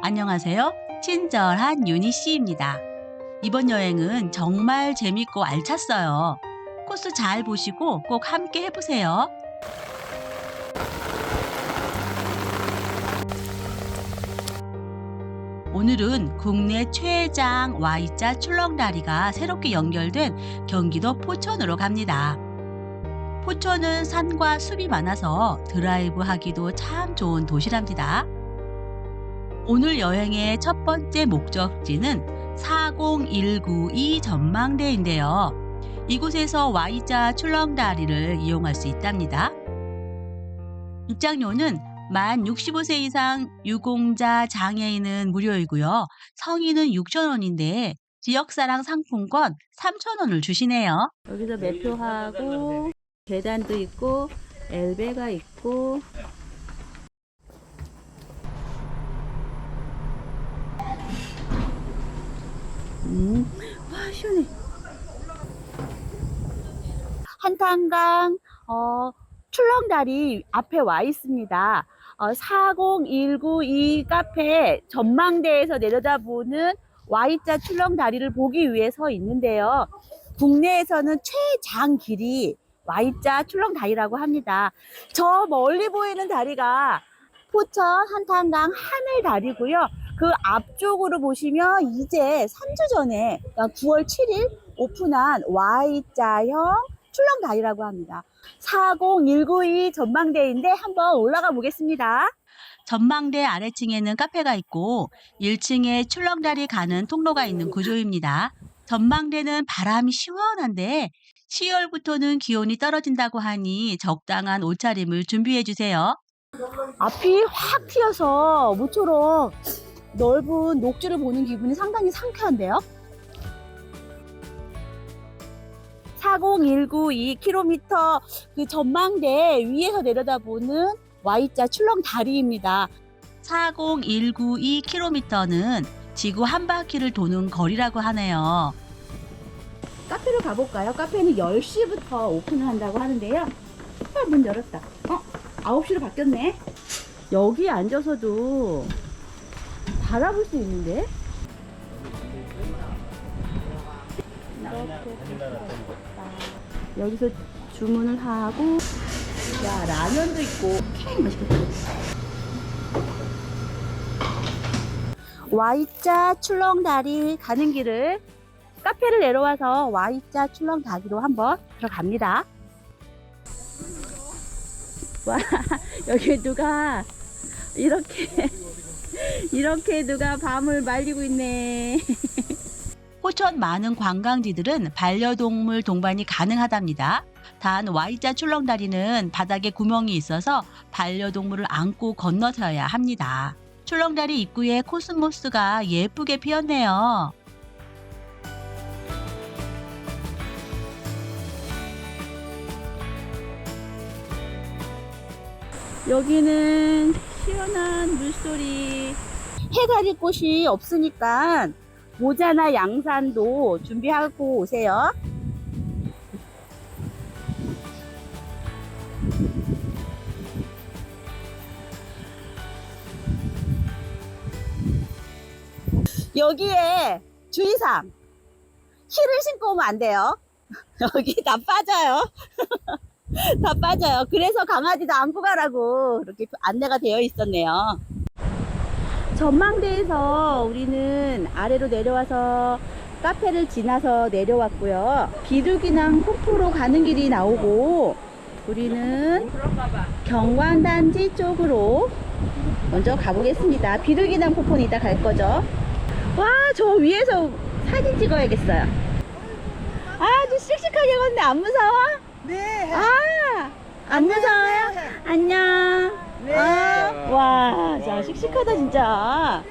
안녕하세요. 친절한 유니 씨입니다. 이번 여행은 정말 재밌고 알찼어요. 코스 잘 보시고 꼭 함께 해보세요. 오늘은 국내 최장 Y자 출렁다리가 새롭게 연결된 경기도 포천으로 갑니다. 포천은 산과 숲이 많아서 드라이브 하기도 참 좋은 도시랍니다. 오늘 여행의 첫 번째 목적지는 40192 전망대인데요. 이곳에서 Y자 출렁다리를 이용할 수 있답니다. 입장료는 만 65세 이상 유공자 장애인은 무료이고요. 성인은 6,000원인데 지역사랑 상품권 3,000원을 주시네요. 여기서 매표하고 계단도 있고 엘베가 있고 와 시원해. 한탄강 출렁다리 앞에 와 있습니다. 40192 카페 전망대에서 내려다보는 Y자 출렁다리를 보기 위해 서 있는데요. 국내에서는 최장 길이 Y자 출렁다리라고 합니다. 저 멀리 보이는 다리가 포천 한탄강 하늘다리고요. 그 앞쪽으로 보시면 이제 3주 전에 9월 7일 오픈한 Y자형 출렁다리라고 합니다. 40192 전망대인데 한번 올라가 보겠습니다. 전망대 아래층에는 카페가 있고 1층에 출렁다리 가는 통로가 있는 구조입니다. 전망대는 바람이 시원한데 10월부터는 기온이 떨어진다고 하니 적당한 옷차림을 준비해 주세요. 앞이 확 튀어서 모처럼 넓은 녹지를 보는 기분이 상당히 상쾌한데요. 40192 km 그 전망대 위에서 내려다보는 Y자 출렁다리입니다. 40192 km는 지구 한 바퀴를 도는 거리라고 하네요. 카페로 가볼까요? 카페는 10시부터 오픈을 한다고 하는데요. 문 열었다. 9시로 바뀌었네. 여기 앉아서도 바라볼 수 있는데? 여기서 주문을 하고, 야, 라면도 있고, 맛있겠다. Y자 출렁다리 가는 길을 카페를 내려와서 Y자 출렁다리로 한번 들어갑니다. 와, 여기 누가 이렇게 누가 밤을 말리고 있네. 포천 많은 관광지들은 반려동물 동반이 가능하답니다. 단 Y자 출렁다리는 바닥에 구멍이 있어서 반려동물을 안고 건너서야 합니다. 출렁다리 입구에 코스모스가 예쁘게 피었네요. 여기는 시원한 물소리. 해가릴 곳이 없으니까 모자나 양산도 준비하고 오세요. 여기에 주의사항, 힐을 신고 오면 안 돼요. 여기 다 빠져요. 다 빠져요. 그래서 강아지도 안고 가라고 이렇게 안내가 되어 있었네요. 전망대에서 우리는 아래로 내려와서 카페를 지나서 내려왔고요. 비둘기낭 폭포로 가는 길이 나오고 우리는 경관단지 쪽으로 먼저 가보겠습니다. 비둘기낭 폭포는 이따 갈 거죠. 와, 저 위에서 사진 찍어야겠어요. 아주 씩씩하게 걷네. 안 무서워? 네. 안 무서워요? 안녕. 네. 와, 자, 씩씩하다, 진짜.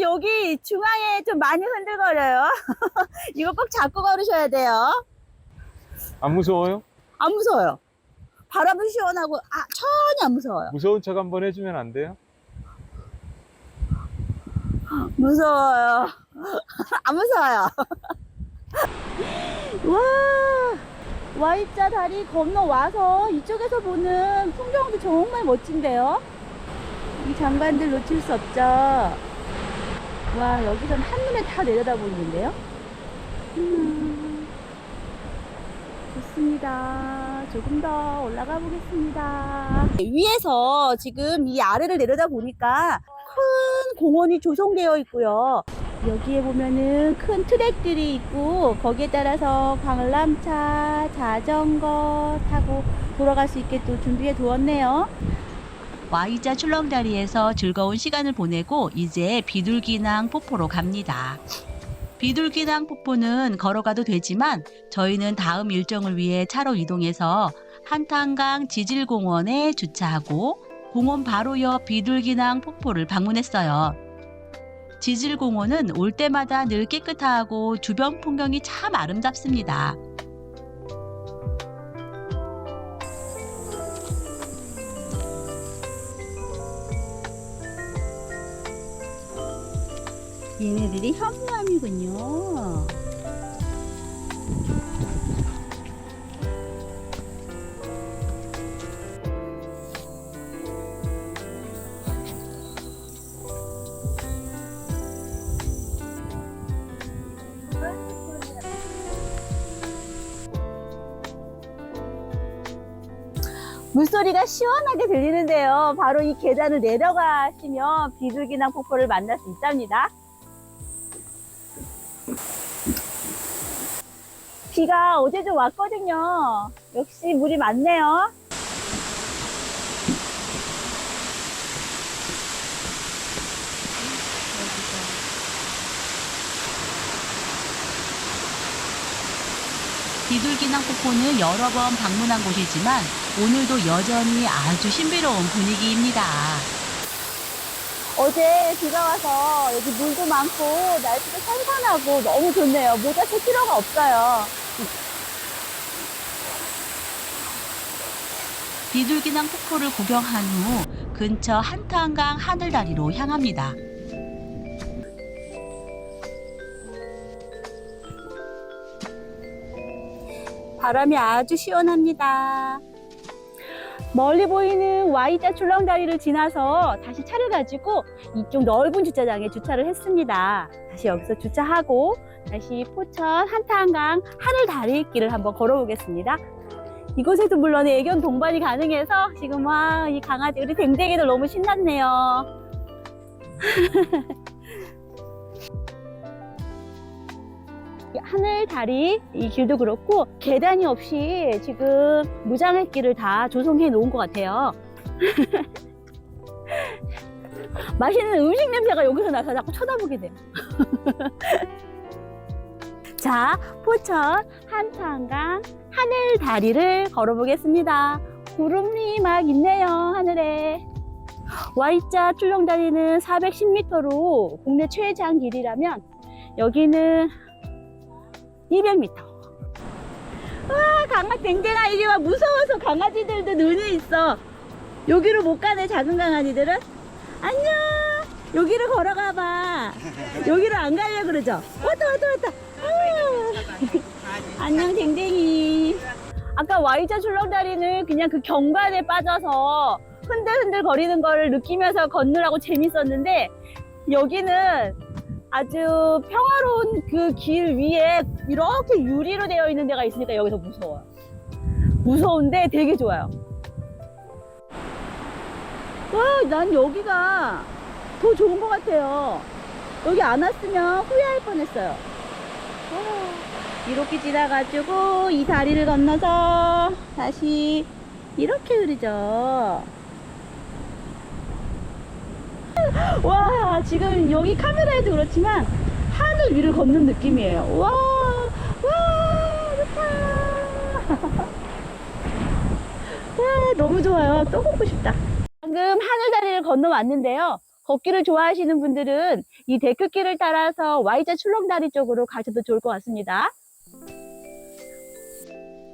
여기 중앙에 좀 많이 흔들거려요. 이거 꼭 잡고 걸으셔야 돼요. 안 무서워요? 안 무서워요. 바람은 시원하고, 전혀 안 무서워요. 무서운 척 한번 해주면 안 돼요? 무서워요. 안 무서워요. 와, Y자 다리 건너와서 이쪽에서 보는 풍경도 정말 멋진데요. 이 장관들 놓칠 수 없죠. 와, 여기선 한눈에 다 내려다 보이는데요. 좋습니다. 조금 더 올라가 보겠습니다. 위에서 지금 이 아래를 내려다 보니까 큰 공원이 조성되어 있고요. 여기에 보면은 큰 트랙들이 있고 거기에 따라서 관람차, 자전거 타고 돌아갈 수 있게 또 준비해 두었네요. Y자 출렁다리에서 즐거운 시간을 보내고 이제 비둘기낭 폭포로 갑니다. 비둘기낭 폭포는 걸어가도 되지만 저희는 다음 일정을 위해 차로 이동해서 한탄강 지질공원에 주차하고 공원 바로 옆 비둘기낭 폭포를 방문했어요. 지질공원은 올 때마다 늘 깨끗하고 주변 풍경이 참 아름답습니다. 얘네들이 현무암이군요. 물소리가 시원하게 들리는데요. 바로 이 계단을 내려가시면 비둘기낭 폭포를 만날 수 있답니다. 비가 어제 좀 왔거든요. 역시 물이 많네요. 비둘기낭 폭포는 여러 번 방문한 곳이지만 오늘도 여전히 아주 신비로운 분위기입니다. 어제 비가 와서 여기 물도 많고 날씨도 선선하고 너무 좋네요. 모자 쓸 필요가 없어요. 비둘기낭 폭포를 구경한 후 근처 한탄강 하늘다리로 향합니다. 바람이 아주 시원합니다. 멀리 보이는 Y자 출렁다리를 지나서 다시 차를 가지고 이쪽 넓은 주차장에 주차를 했습니다. 다시 여기서 주차하고 다시 포천 한탄강 하늘다리길을 한번 걸어보겠습니다. 이곳에도 물론 애견 동반이 가능해서 지금 와, 이 강아지 우리 댕댕이들 너무 신났네요. 하늘다리 이 길도 그렇고 계단이 없이 지금 무장의 길을 다 조성해 놓은 것 같아요. 맛있는 음식 냄새가 여기서 나서 자꾸 쳐다보게 돼요. 자, 포천 한탄강 하늘다리를 걸어보겠습니다. 구름이 막 있네요, 하늘에. Y자 출렁다리는 410m로 국내 최장 길이라면 여기는 200m. 와, 강아지 댕댕아 이리 와. 무서워서 강아지들도 눈이 있어. 여기로 못 가네, 작은 강아지들은. 안녕. 여기로 걸어가 봐. 여기로 안 가려 그러죠? 왔다. 안녕 댕댕이. 아까 Y자 출렁다리는 그냥 그 경관에 빠져서 흔들흔들 거리는 거를 느끼면서 걷느라고 재밌었는데 여기는 아주 평화로운 그 길 위에 이렇게 유리로 되어 있는 데가 있으니까 여기서 무서워요. 무서운데 되게 좋아요. 와, 난 여기가 더 좋은 것 같아요. 여기 안 왔으면 후회할 뻔했어요. 와, 이렇게 지나가지고 이 다리를 건너서 다시 이렇게 흐르죠. 와, 지금 여기 카메라에도 그렇지만 하늘 위를 걷는 느낌이에요. 와, 좋다. 와, 너무 좋아요. 또 걷고 싶다. 방금 하늘다리를 건너왔는데요. 걷기를 좋아하시는 분들은 이 데크길을 따라서 Y자 출렁다리 쪽으로 가셔도 좋을 것 같습니다.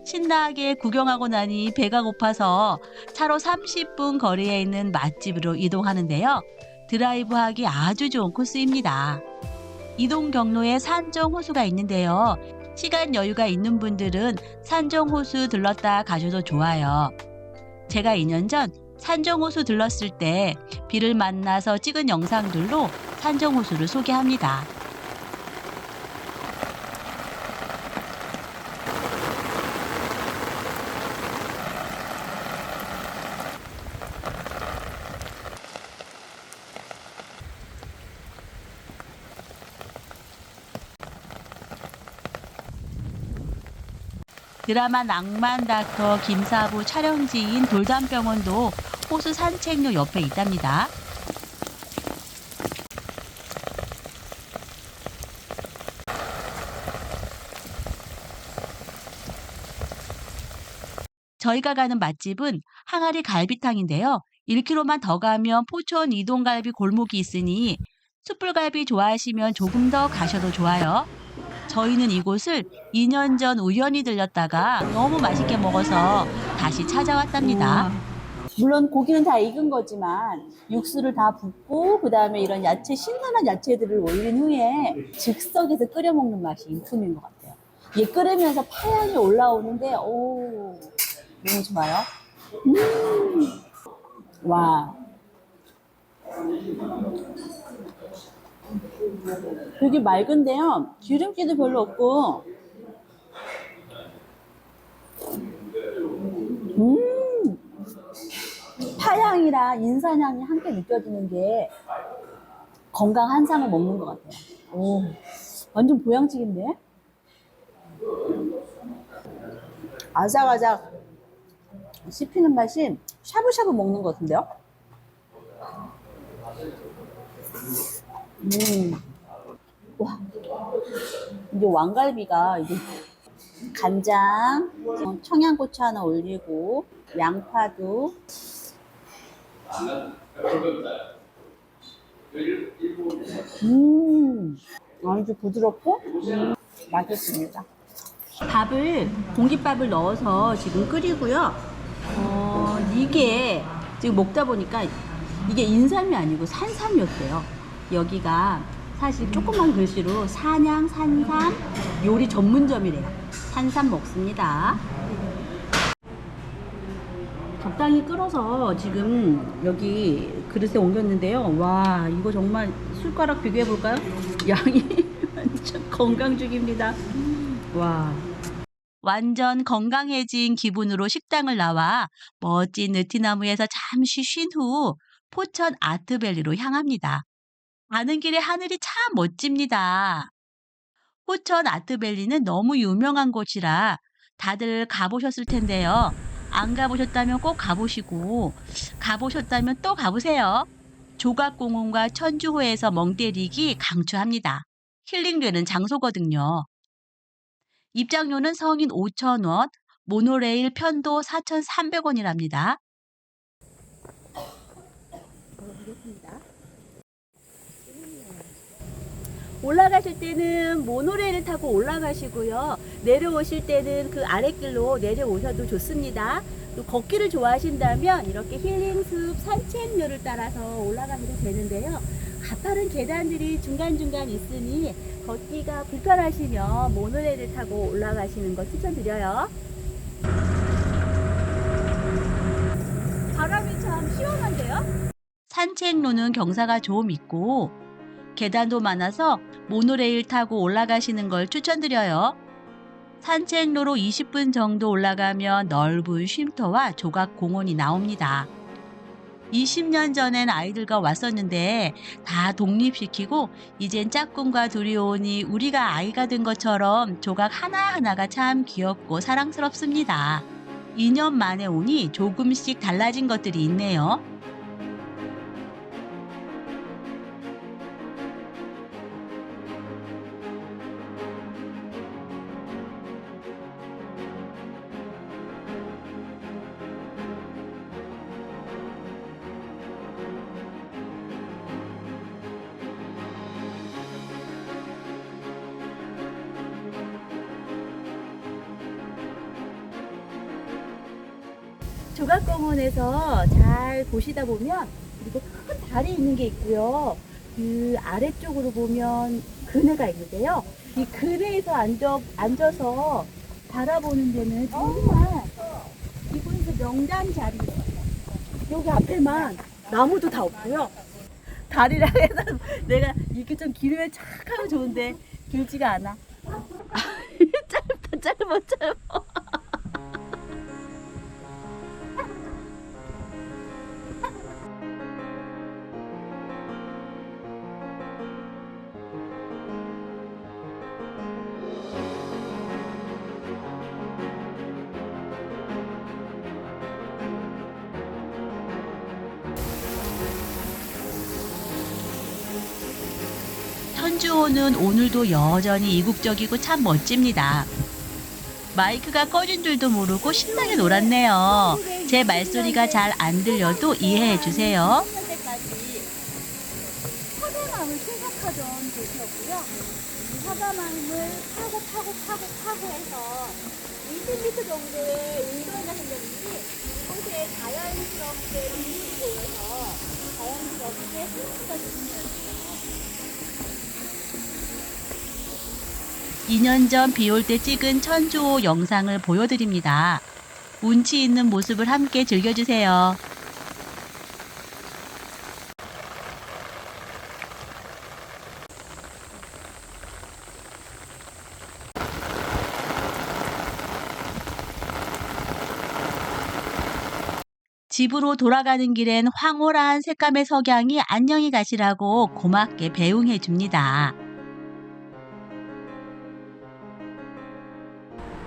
신나게 구경하고 나니 배가 고파서 차로 30분 거리에 있는 맛집으로 이동하는데요. 드라이브하기 아주 좋은 코스입니다. 이동 경로에 산정호수가 있는데요. 시간 여유가 있는 분들은 산정호수 들렀다 가셔도 좋아요. 제가 2년 전 산정호수 들렀을 때 비를 만나서 찍은 영상들로 산정호수를 소개합니다. 드라마 낭만 닥터 김사부 촬영지인 돌담병원도 호수 산책로 옆에 있답니다. 저희가 가는 맛집은 항아리 갈비탕인데요. 1km만 더 가면 포천 이동갈비 골목이 있으니 숯불갈비 좋아하시면 조금 더 가셔도 좋아요. 저희는 이곳을 2년 전 우연히 들렸다가 너무 맛있게 먹어서 다시 찾아왔답니다. 물론 고기는 다 익은 거지만 육수를 다 붓고 그다음에 이런 야채, 신선한 야채들을 올린 후에 즉석에서 끓여 먹는 맛이 일품인 것 같아요. 이게 끓으면서 파향이 올라오는데 오 너무 좋아요. 와 되게 맑은데요. 기름기도 별로 없고 파향이랑 인산향이 함께 느껴지는 게 건강 한상을 먹는 것 같아요. 오, 완전 보양식인데? 아삭아삭 씹히는 맛이 샤브샤브 먹는 것 같은데요? 와, 이게 왕갈비가 이게 간장, 청양고추 하나 올리고 양파도 아주 부드럽고 맛있습니다. 밥을 공깃밥을 넣어서 지금 끓이고요. 이게 지금 먹다 보니까 이게 인삼이 아니고 산삼이었어요. 여기가 사실 조그만 글씨로 산양 산삼 요리 전문점이래요. 산삼 먹습니다. 적당히 끓어서 지금 여기 그릇에 옮겼는데요. 와, 이거 정말 숟가락 비교해 볼까요? 양이 완전 건강죽입니다. 와. 완전 건강해진 기분으로 식당을 나와 멋진 느티나무에서 잠시 쉰 후 포천 아트밸리로 향합니다. 가는 길에 하늘이 참 멋집니다. 포천 아트밸리는 너무 유명한 곳이라 다들 가보셨을 텐데요. 안 가보셨다면 꼭 가보시고 가보셨다면 또 가보세요. 조각공원과 천주호에서 멍 때리기 강추합니다. 힐링되는 장소거든요. 입장료는 성인 5,000원, 모노레일 편도 4,300원이랍니다. 올라가실 때는 모노레일을 타고 올라가시고요. 내려오실 때는 그 아랫길로 내려오셔도 좋습니다. 또 걷기를 좋아하신다면 이렇게 힐링숲 산책로를 따라서 올라가셔도 되는데요. 가파른 계단들이 중간중간 있으니 걷기가 불편하시면 모노레일을 타고 올라가시는 거 추천드려요. 바람이 참 시원한데요? 산책로는 경사가 좀 있고 계단도 많아서 모노레일 타고 올라가시는 걸 추천드려요. 산책로로 20분 정도 올라가면 넓은 쉼터와 조각공원이 나옵니다. 20년 전엔 아이들과 왔었는데 다 독립시키고 이젠 짝꿍과 둘이 오니 우리가 아이가 된 것처럼 조각 하나하나가 참 귀엽고 사랑스럽습니다. 2년 만에 오니 조금씩 달라진 것들이 있네요. 조각공원에서 잘 보시다 보면 그리고 큰 달이 있는 게 있고요. 그 아래쪽으로 보면 그네가 있는데요. 이 그네에서 앉아서 바라보는 데는 정말 이곳에서 명당 자리예요. 여기 앞에만 나무도 다 없고요. 다리랑 해서 내가 이렇게 좀 길으면 쫙 하면 좋은데 길지가 않아. 짧아. 천주호는 오늘도 여전히 이국적이고 참 멋집니다. 마이크가 꺼진 줄도 모르고 신나게 놀았네요. 제 말소리가 잘 안 들려도 이해해 주세요. 때까지 사과나무를 생각하던 곳이었고요. 이 사과나무를 파고 해서 20m 정도의 운동가 생겼는지 이곳에 자연스럽게 물이 보여서 자연스럽게 흙수가 생겼어요. 2년 전 비 올 때 찍은 천주호 영상을 보여드립니다. 운치 있는 모습을 함께 즐겨주세요. 집으로 돌아가는 길엔 황홀한 색감의 석양이 안녕히 가시라고 고맙게 배웅해 줍니다.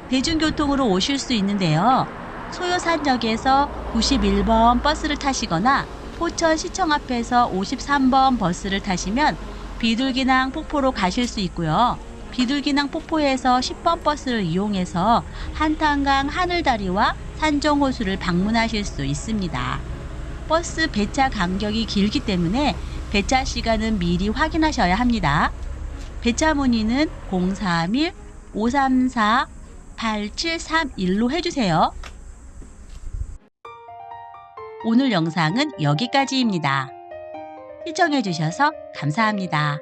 대중교통으로 오실 수 있는데요. 소요산역에서 91번 버스를 타시거나 포천시청 앞에서 53번 버스를 타시면 비둘기낭 폭포로 가실 수 있고요. 비둘기낭 폭포에서 10번 버스를 이용해서 한탄강 하늘다리와 산정호수를 방문하실 수 있습니다. 버스 배차 간격이 길기 때문에 배차 시간은 미리 확인하셔야 합니다. 배차 문의는 031-534-8731로 해주세요. 오늘 영상은 여기까지입니다. 시청해주셔서 감사합니다.